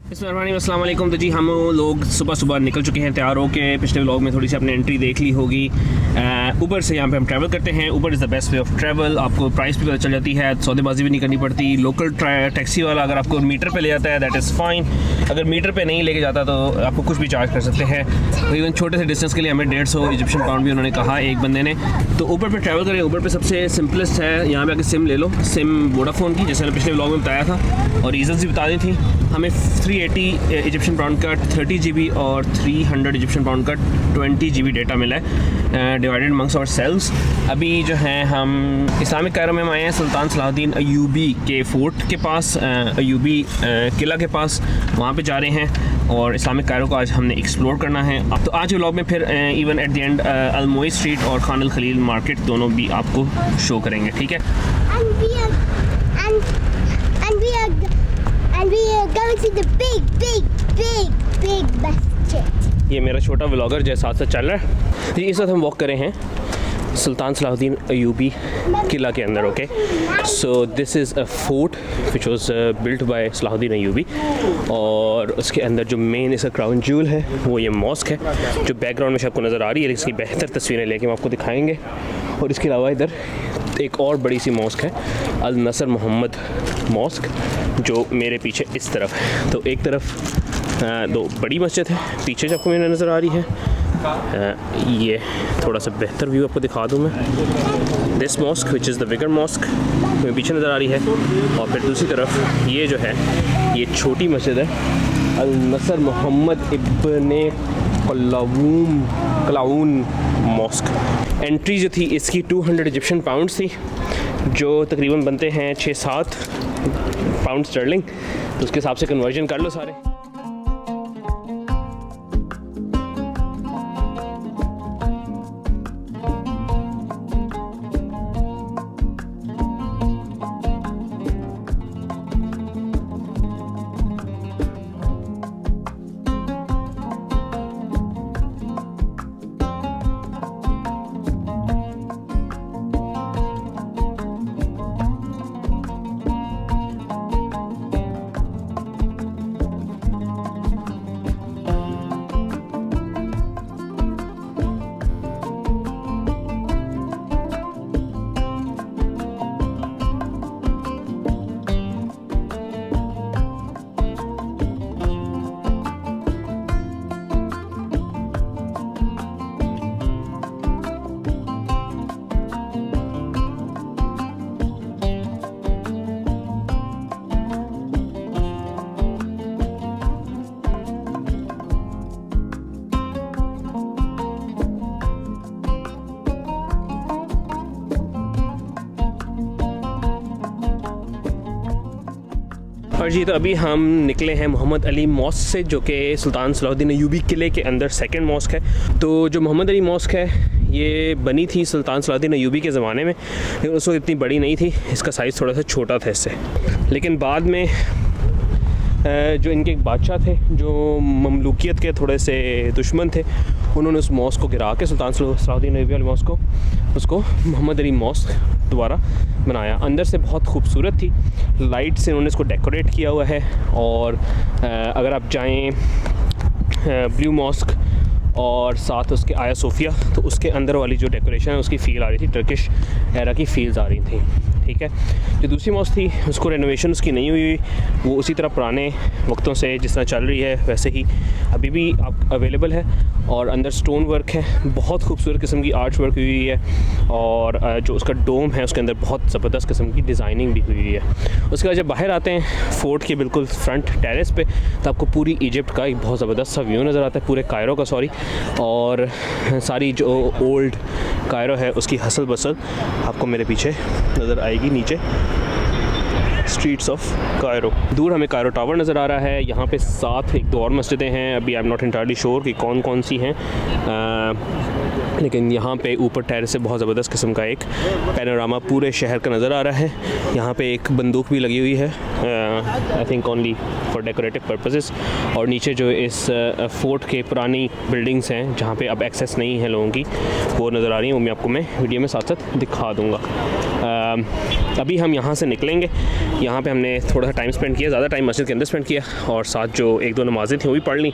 अस्सलाम वालेकुम। तो जी हम लोग सुबह सुबह निकल चुके हैं तैयार होकर। पिछले व्लॉग में थोड़ी सी अपनी एंट्री देख ली होगी। ऊबर से यहाँ पे हम ट्रैवल करते हैं। Uber is the best way of travel. आपको प्राइस भी पता चल जाती है, सौदेबाजी भी नहीं करनी पड़ती। लोकल टैक्सी वाला अगर आपको मीटर पे ले जाता है दैट इज़ फ़ाइन। अगर मीटर पे नहीं लेके जाता तो आपको कुछ भी चार्ज कर सकते हैं। तो इवन छोटे से डिस्टेंस के लिए हमें 150 इजिप्शियन पाउंड भी उन्होंने कहा एक बंदे ने। तो ऊबर पे ट्रैवल करें। ऊबर पे सबसे सिंपलेस्ट है, यहाँ पे आके सिम ले लो, सिम वोडाफोन की, जैसे मैंने पिछले व्लॉग में बताया था और रीजन्स भी बता दी थी। हमें 380 इजिप्शियन पाउंड का 30 GB और 300 इजिप्शियन पाउंड का 20 GB डेटा मिला है डिवाइडेड अमंग्स आवर सेल्स। अभी जो है हम इस्लामिक कायरो में आए हैं, सुल्तान सलाहुद्दीन अय्यूबी के फ़ोर्ट के पास, अय्यूबी किला के पास, वहाँ पे जा रहे हैं और इस्लामिक कायरो को आज हमने एक्सप्लोर करना है। अब तो आज व्लॉग में फिर even at the end Al Moiz street और खान अल खलील मार्केट दोनों भी आपको शो करेंगे, ठीक है। And we are going to the big masjid. ये मेरा छोटा व्लॉगर जैसा साथ साथ चल रहा है। जी इस वक्त हम वॉक कर रहे हैं सुल्तान सलाहुद्दीन अय्यूबी किला के अंदर। Okay, so this is a fort which was built by Salahuddin Ayyubi और उसके अंदर जो मेन इसका क्राउन ज्यूल है वो ये मॉस्क है जो बैकग्राउंड में आपको नज़र आ रही है। इसकी बेहतर तस्वीरें लेके हम आपको दिखाएंगे। और इसके अलावा इधर एक और बड़ी सी मॉस्क है, अल नसर मोहम्मद मॉस्क, जो मेरे पीछे इस तरफ है। तो एक तरफ दो बड़ी मस्जिद है, पीछे जो आपको मेरे नज़र आ रही है ये थोड़ा सा बेहतर व्यू आपको दिखा दूँ मैं। This mosque which is the bigger mosque मेरे पीछे नज़र आ रही है। और फिर दूसरी तरफ ये जो है ये छोटी मस्जिद है, अल नसर मोहम्मद इब्ने कलाऊन मॉस्क। एंट्री जो थी इसकी 200 इजिप्शियन पाउंड थी, जो तकरीबन बनते हैं 6-7 पाउंड स्टर्लिंग। तो उसके हिसाब से कन्वर्जन कर लो सारे। और जी तो अभी हम निकले हैं मोहम्मद अली मॉस्क से, जो कि सुल्तान सलाहुद्दीन अय्यूबी किले के अंदर सेकंड मॉस्क है। तो जो मोहम्मद अली मॉस्क है ये बनी थी सुल्तान सलाहुद्दीन अय्यूबी के ज़माने में, लेकिन उस वक्त इतनी बड़ी नहीं थी, इसका साइज़ थोड़ा सा छोटा था इससे। लेकिन बाद में जो इनके एक बादशाह थे जो ममलूकियत के थोड़े से दुश्मन थे, उन्होंने उस मॉस्क को गिरा के सुल्तान सलाहुद्दीन अय्यूबी वाले मॉस्क को उसको मोहम्मद अली मॉस्क दोबारा बनाया। अंदर से बहुत खूबसूरत थी, लाइट से उन्होंने इसको डेकोरेट किया हुआ है। और अगर आप जाएं ब्लू मॉस्क और साथ उसके आया सोफिया, तो उसके अंदर वाली जो डेकोरेशन है उसकी फ़ील आ रही थी, टर्किश एरा की फ़ील्स आ रही थी, ठीक है। जो दूसरी मॉस्क थी उसको रेनोवेशन उसकी नहीं हुई, वो उसी तरह पुराने वक्तों से जिस तरह चल रही है वैसे ही अभी भी आप अवेलेबल है। और अंदर स्टोन वर्क है, बहुत खूबसूरत किस्म की आर्ट वर्क हुई है। और जो उसका डोम है उसके अंदर बहुत ज़बरदस्त किस्म की डिज़ाइनिंग भी हुई है। उसके बाद जब बाहर आते हैं फ़ोर्ट के बिल्कुल फ्रंट टेरेस पे, तो आपको पूरी इजिप्ट का एक बहुत ज़बरदस्त सा व्यू नज़र आता है, पूरे कायरो का सॉरी। और सारी जो ओल्ड कायरो है उसकी हसल बसल आपको मेरे पीछे नज़र आएगी नीचे, स्ट्रीट्स ऑफ कायरो। दूर हमें कायरो टावर नज़र आ रहा है। यहाँ पे साथ एक दो और मस्जिदें हैं, अभी I am not entirely sure कि कौन कौन सी हैं, लेकिन यहाँ पे ऊपर टेरेस से बहुत ज़बरदस्त किस्म का एक पैनोरामा पूरे शहर का नज़र आ रहा है। यहाँ पे एक बंदूक भी लगी हुई है, I think only for decorative purposes. और नीचे जो इस फोर्ट के पुरानी बिल्डिंग्स हैं जहाँ पे अब एक्सेस नहीं है लोगों की, वो नज़र आ रही हैं, वो मैं आपको वीडियो में साथ साथ दिखा दूँगा। अभी हम यहाँ से निकलेंगे। यहाँ पे हमने थोड़ा सा टाइम स्पेंड किया, ज़्यादा टाइम मस्जिद के अंदर स्पेंड किया और साथ जो एक दो नमाज़ें थी वो भी पढ़ ली।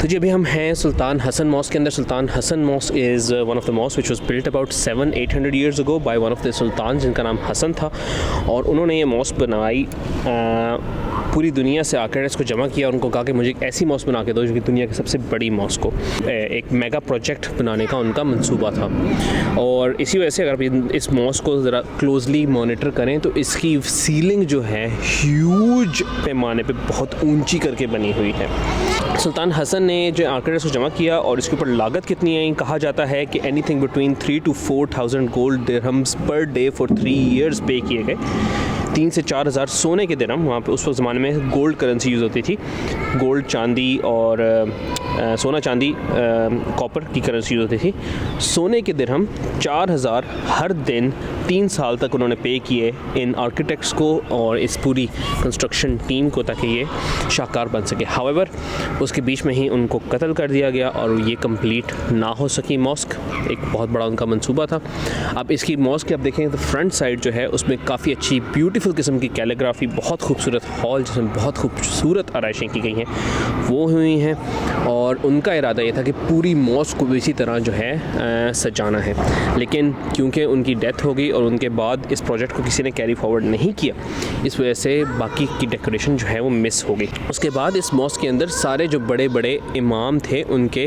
तो जी अभी हम हैं सुल्तान हसन मॉस्क के अंदर। Sultan Hassan mosque is one of the mosque which was built about 700-800 years ago by one of the sultan जिनका नाम हसन था, और उन्होंने ये मॉस्क बनाई। पूरी दुनिया से आकर इसको जमा किया और उनको कहा कि मुझे एक ऐसी मॉस्क बना के दो जो कि दुनिया की सबसे बड़ी मॉस्क हो। एक मेगा प्रोजेक्ट बनाने का उनका मंसूबा था, और इसी वजह से अगर आप इस मॉस्क को ज़रा क्लोजली मॉनिटर करें तो इसकी सीलिंग जो है ह्यूज पैमाने पे बहुत ऊंची करके बनी हुई है। सुल्तान हसन ने जो आर्किटेक्ट्स को जमा किया और इसके ऊपर लागत कितनी है, कहा जाता है कि anything between 3,000 to 4,000 gold dirhams per day for 3 years पे किए गए। 3 से 4 हज़ार सोने के दिरहम, वहाँ पे उस वक्त ज़माने में गोल्ड करेंसी यूज़ होती थी। गोल्ड चांदी और सोना चांदी कॉपर की करेंसी यूज़ होती थी। सोने के दिरहम 4,000 हर दिन 3 साल तक उन्होंने पे किए इन आर्किटेक्ट्स को और इस पूरी कंस्ट्रक्शन टीम को, ताकि ये शाहकार बन सके। हाउएवर उसके बीच में ही उनको कत्ल कर दिया गया और ये कंप्लीट ना हो सकी मॉस्क। एक बहुत बड़ा उनका मंसूबा था। अब इसकी मॉस्क की आप देखें तो फ्रंट साइड जो है उसमें काफ़ी अच्छी ब्यूटीफुल किस्म की कैलीग्राफी, बहुत खूबसूरत हॉल जिसमें बहुत खूबसूरत आराइशें की गई हैं वो हुई हैं, और उनका इरादा ये था कि पूरी मॉस्क को इसी तरह जो है सजाना है। लेकिन क्योंकि उनकी डेथ हो गई और उनके बाद इस प्रोजेक्ट को किसी ने कैरी फॉरवर्ड नहीं किया, इस वजह से बाकी की डेकोरेशन जो है वो मिस हो गई। उसके बाद इस मॉस्क के अंदर सारे जो बड़े बड़े इमाम थे उनके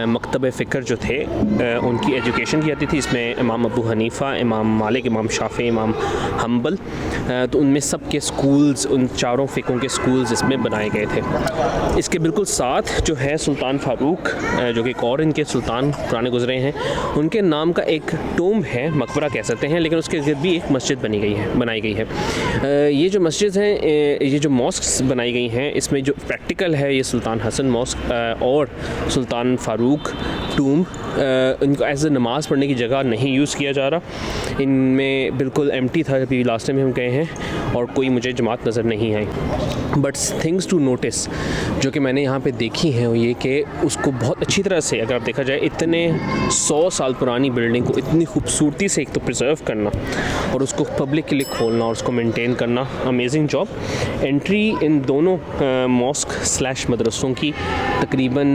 मकतब फ़िक्र जो थे उनकी एजुकेशन की जाती थी। इसमें इमाम अबू हनीफ़ा, इमाम मालिक, इमाम शाफ़ी, इमाम हम्बल, तो उनमें सब के स्कूल्स, उन चारों फ़िकों के स्कूल्स इसमें बनाए गए थे। इसके बिल्कुल साथ जो है सुल्तान फ़ारूक, जो कि एक और इनके सुल्तान पुराने गुजरे हैं, उनके नाम का एक टोम है, मकबरा कह सकते हैं, लेकिन उसके गिर्द भी एक मस्जिद बनाई गई है। ये जो मस्जिद हैं, ये जो मॉस्क बनाई गई हैं, इसमें जो प्रैक्टिकल है ये सुल्तान हसन मॉस्क और सुल्तान फ़ारूक टूम, इनको एज ए नमाज़ पढ़ने की जगह नहीं यूज़ किया जा रहा। इनमें बिल्कुल एम्प्टी था अभी लास्ट टाइम हम गए हैं, और कोई मुझे जमात नज़र नहीं आई। बट थिंग्स टू नोटिस जो कि मैंने यहाँ पे देखी हैं वो ये कि उसको बहुत अच्छी तरह से, अगर आप देखा जाए, इतने 100 साल पुरानी बिल्डिंग को इतनी खूबसूरती से एक तो प्रिजर्व करना और उसको पब्लिक के लिए खोलना और उसको मेंटेन करना, अमेजिंग जॉब। एंट्री इन दोनों मॉस्क / मदरसों की तकरीबन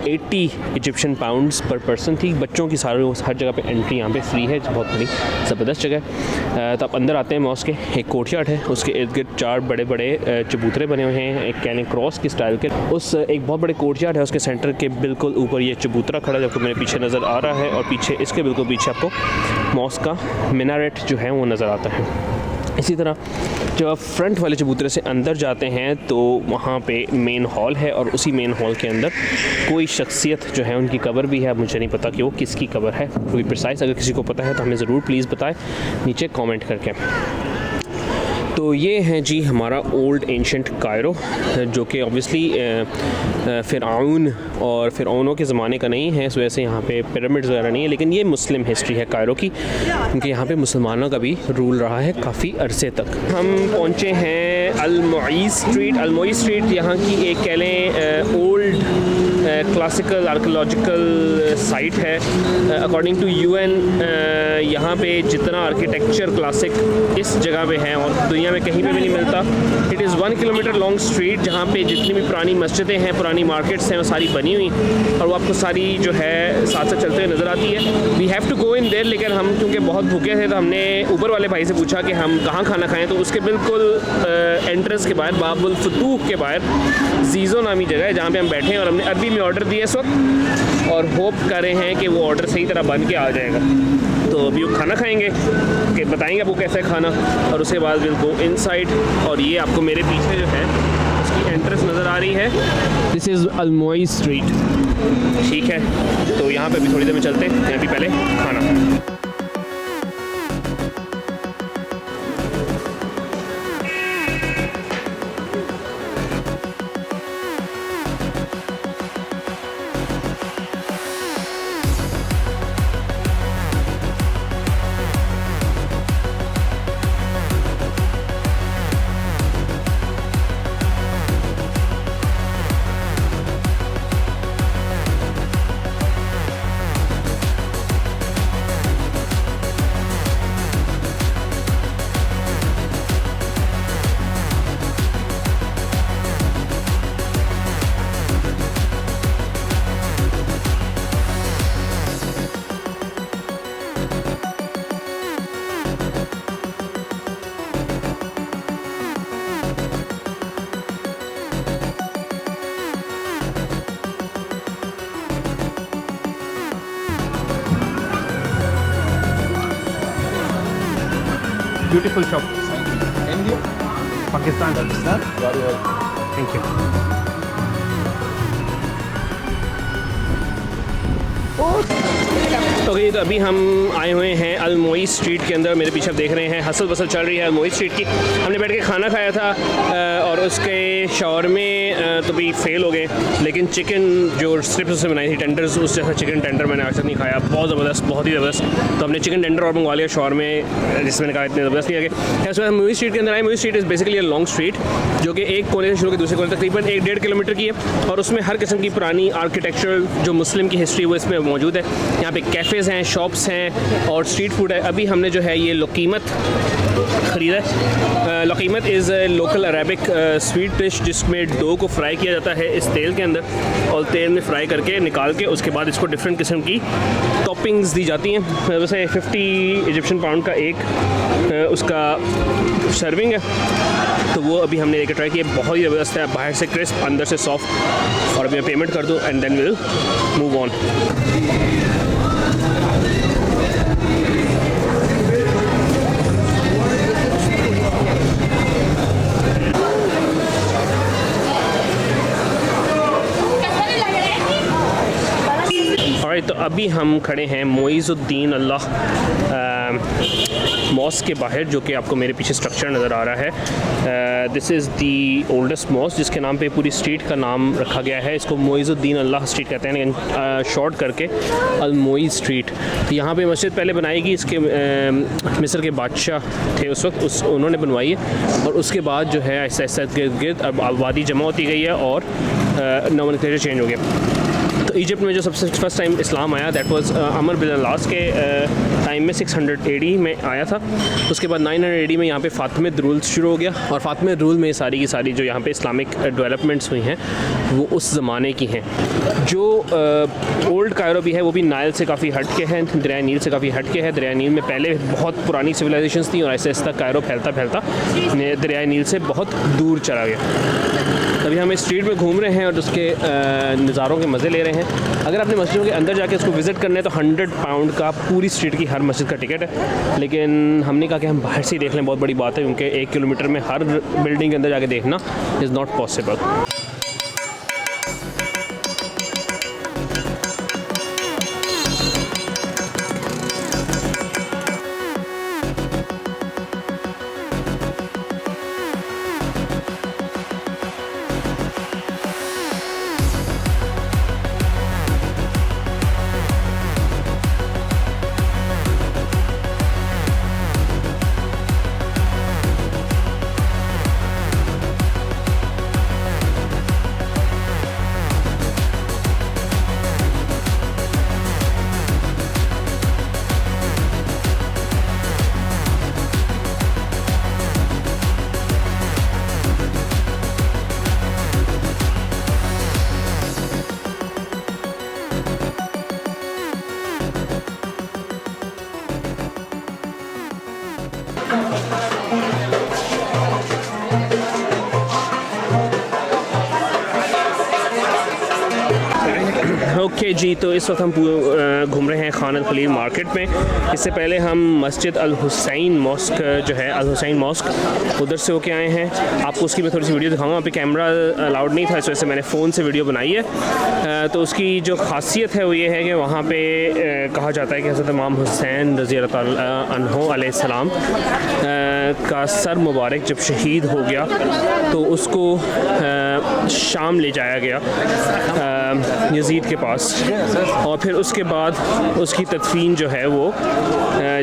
80 इजिप्शियन पाउंड्स पर पर्सन थी। बच्चों की हर जगह पे एंट्री यहाँ पे फ्री है, बहुत बड़ी ज़बरदस्त जगह है। तो आप अंदर आते हैं मॉस्क के, एक कोर्टयार्ड है, उसके इर्द गिर्द 4 बड़े बड़े चबूतरे बने हुए हैं, एक कहने क्रॉस की स्टाइल के। उस एक बहुत बड़े कोर्टयार्ड है, उसके सेंटर के बिल्कुल ऊपर ये चबूतरा खड़ा है, जो मेरे पीछे नज़र आ रहा है, और पीछे इसके बिल्कुल पीछे आपको मॉस्क का मिनारेट जो है वो नज़र आता है। इसी तरह जब आप फ्रंट वाले चबूतरे से अंदर जाते हैं तो वहाँ पे मेन हॉल है, और उसी मेन हॉल के अंदर कोई शख्सियत जो है उनकी कब्र भी है। मुझे नहीं पता कि वो किसकी कब्र है, कोई प्रिसाइज अगर किसी को पता है तो हमें ज़रूर प्लीज़ बताएं नीचे कमेंट करके। तो ये है जी हमारा ओल्ड एंशंट कायरो, जो कि ऑब्वियसली फ़िरऔन और फ़िरऔनों के ज़माने का नहीं है, इस वजह से यहाँ पे पिरामिड्स वगैरह नहीं है, लेकिन ये मुस्लिम हिस्ट्री है कायरो की, क्योंकि यहाँ पे मुसलमानों का भी रूल रहा है काफ़ी अरसे तक। हम पहुँचे हैं अल-मुईज़ स्ट्रीट। अल-मुईज़ स्ट्रीट यहाँ की एक कह लें ओल्ड क्लासिकल आर्कियोलॉजिकल साइट है। अकॉर्डिंग टू UN यहाँ पे जितना आर्किटेक्चर क्लासिक इस जगह पे है और दुनिया में कहीं पे भी नहीं मिलता। It is 1 kilometre long street, जहाँ पे जितनी भी पुरानी मस्जिदें हैं, पुरानी मार्केट्स हैं, वो सारी बनी हुई और वो आपको सारी जो है साथ साथ चलते हुए नज़र आती है। We have to go in there, लेकिन हम क्योंकि बहुत भूखे थे तो हमने ऊपर वाले भाई से पूछा कि हम कहाँ खाना खाएँ, तो उसके बिल्कुल एंट्रेंस के बाहर बाबुल फतूह के बाहर जीज़ो नामी जगह है जहाँ पे हम बैठे हैं और हमने अरबी में ऑर्डर दिया इस वक्त और होप कर रहे हैं कि वो ऑर्डर सही तरह बन के आ जाएगा। तो अभी वो खाना खाएंगे कि बताएंगे आपको कैसा है खाना और उसके बाद विल गो इनसाइड। और ये आपको मेरे पीछे जो है उसकी एंट्रेंस नज़र आ रही है। दिस इज़ अल-मुईज़ स्ट्रीट, ठीक है। तो यहाँ पे भी थोड़ी देर में चलते हैं, अभी पहले खाना। Beautiful shop. India? Pakistan. Pakistan? Very well. Thank you. Okay, तो अभी हम आए हुए हैं अल-मुईज़ स्ट्रीट के अंदर। मेरे पीछे आप देख रहे हैं हसल बसल चल रही है अल-मुईज़ स्ट्रीट की। हमने बैठ के खाना खाया था और उसके शॉर्मे तो भी फेल हो गए, लेकिन चिकन जो स्ट्रिप्स उससे बनाई थी टेंडर्स, उस जैसा चिकन टेंडर मैंने आज तक नहीं खाया। बहुत ज़बरदस्त, बहुत ही ज़बरदस्त। तो हमने चिकन टेंडर और मंगवा लिया शॉर्मे, जिसमें मैंने कहा इतने ज़बरदस्त नहीं आगे। ऐसे मुईज़ स्ट्रीट के अंदर आए। Muizz street is basically a long street जो कि एक कोने से शुरू होकर दूसरे कोने तकरीबन 1-1.5 किलोमीटर की है और उसमें हर किस्म की पुरानी आर्किटेक्चरल जो मुस्लिम की हिस्ट्री वो इसमें मौजूद है। यहाँ पे कैफ़ेज़ हैं, शॉप्स हैं और स्ट्रीट फूड है। अभी हमने जो है ये लकीमत ख़रीदा है। Luqaimat is local Arabic sweet dish जिसमें डो को फ्राई किया जाता है इस तेल के अंदर और तेल में फ्राई करके निकाल के उसके बाद इसको डिफरेंट किस्म की टॉपिंग्स दी जाती हैं। वैसे 50 इजिप्शियन पाउंड का एक उसका सर्विंग है, तो वो अभी हमने लेकर ट्राई किया। बहुत ही ज़बरदस्त है, बाहर से क्रिस्प अंदर से सॉफ्ट। और अभी मैं पेमेंट कर दूँ and then will move on. तो अभी हम खड़े हैं मोइज़ुद्दीन अल्लाह मॉस्क के बाहर, जो कि आपको मेरे पीछे स्ट्रक्चर नज़र आ रहा है। This is the oldest mosque जिसके नाम पे पूरी स्ट्रीट का नाम रखा गया है। इसको मोइज़ुद्दीन अल्लाह स्ट्रीट कहते हैं, लेकिन शॉर्ट करके अल-मुईज़ स्ट्रीट। यहाँ पे मस्जिद पहले बनाई गई, इसके मिस्र के बादशाह थे उस वक्त, उन्होंने बनवाई है और उसके बाद जो है ऐसा ऐसा गिर्द गिर्द अब आबादी जमा होती गई है और नोमेनक्लेचर चेंज हो गया। तो इजिप्ट में जो सबसे फर्स्ट टाइम इस्लाम आया दैट वाज अमर बिन अल-आस के टाइम में 600 AD में आया था। उसके बाद 900 AD में यहाँ पे फातिमिद रूल शुरू हो गया और फातिमिद रूल में सारी की सारी जो यहाँ पे इस्लामिक डेवलपमेंट्स हुई हैं वो उस ज़माने की हैं। जो ओल्ड कायरो भी है वो भी नाइल से काफ़ी हट के है, दरिया नील से काफ़ी हट के है। दरिया नील में पहले बहुत पुरानी सिविलाइजेशंस थी और ऐसे ऐसा कायरो फैलता फैलता दरिया नील से बहुत दूर चला गया। अभी हम इस स्ट्रीट में घूम रहे हैं और उसके नज़ारों के मज़े ले रहे हैं। अगर आपने मस्जिदों के अंदर जाके इसको विज़िट करना है तो 100 पाउंड का पूरी स्ट्रीट की हर मस्जिद का टिकट है, लेकिन हमने कहा कि हम बाहर से ही देख लें, बहुत बड़ी बात है क्योंकि 1 किलोमीटर में हर बिल्डिंग के अंदर जाके देखना इज़ नॉट पॉसिबल। ओके जी, तो इस वक्त हम घूम रहे हैं खान अल खलील मार्केट में। इससे पहले हम मस्जिद अल हुसैन मॉस्क जो है, अल हुसैन मॉस्क, उधर से होके आए हैं। आपको उसकी मैं थोड़ी सी वीडियो दिखाऊंगा। वहाँ पे कैमरा अलाउड नहीं था, इस वजह से मैंने फ़ोन से वीडियो बनाई है। तो उसकी जो खासियत है वो ये है कि वहाँ पे कहा जाता है कि हज़रत इमाम हुसैन रज़ी अल्लाह अन्हु अलैहिस्सलाम का सर मुबारक जब शहीद हो गया तो उसको शाम ले जाया गया यजीद के पास, और फिर उसके बाद उसकी तदफीन जो है वो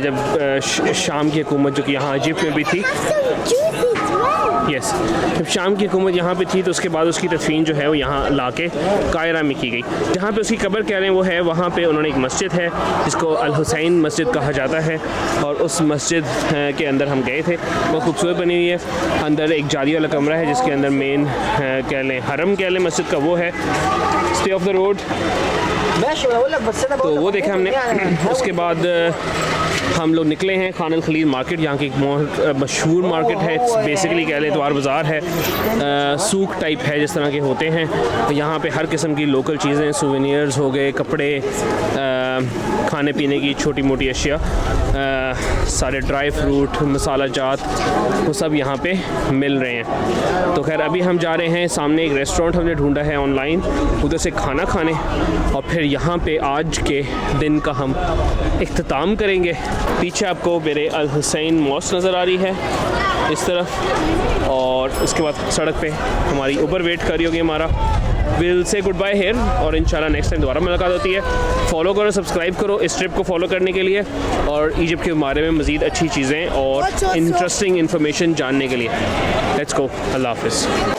जब शाम की हुकूमत जो कि यहाँ इजिप्ट में भी थी, यस, जब शाम की हुकूमत यहाँ पे थी तो उसके बाद उसकी तदफीन जो है वो यहाँ लाके कायरा में की गई। जहाँ पे उसकी कब्र कह रहे हैं वो है, वहाँ पे उन्होंने एक मस्जिद है जिसको अल हुसैन मस्जिद कहा जाता है, और उस मस्जिद के अंदर हम गए थे। बहुत खूबसूरत बनी हुई है। अंदर एक जाली वाला कमरा है जिसके अंदर मेन कह लें हरम कह लें मस्जिद का, वो है स्टे ऑफ द रोड, तो वो देखा हमने। उसके बाद हम लोग निकले हैं खान अल खलील मार्केट, यहाँ की एक मशहूर मार्केट है। बेसिकली कह लें इतवार बाज़ार है, सूक टाइप है जिस तरह के होते हैं। तो यहाँ पे हर किस्म की लोकल चीज़ें, सोवेनियर्स हो गए, कपड़े, खाने पीने की छोटी मोटी अशिया, सारे ड्राई फ्रूट, मसाला जात, वो सब यहाँ पे मिल रहे हैं। तो खैर अभी हम जा रहे हैं, सामने एक रेस्टोरेंट हमने ढूंढा है ऑनलाइन, उधर से खाना खाने, और फिर यहाँ पे आज के दिन का हम इख्तिताम करेंगे। पीछे आपको मेरे अल हुसैन मॉस्क नज़र आ रही है इस तरफ, और उसके बाद सड़क पे हमारी ऊबर वेट कर रही होगी हमारा। Will say good bye hair, और इंशाल्लाह नेक्स्ट टाइम दोबारा मुलाकात होती है। फॉलो करो, सब्सक्राइब करो इस ट्रिप को फॉलो करने के लिए, और इजिप्ट के बारे में मज़ीद अच्छी चीज़ें और इंटरेस्टिंग इन्फॉर्मेशन जानने के लिए। लेट्स गो, अल्लाह हाफ़िज़।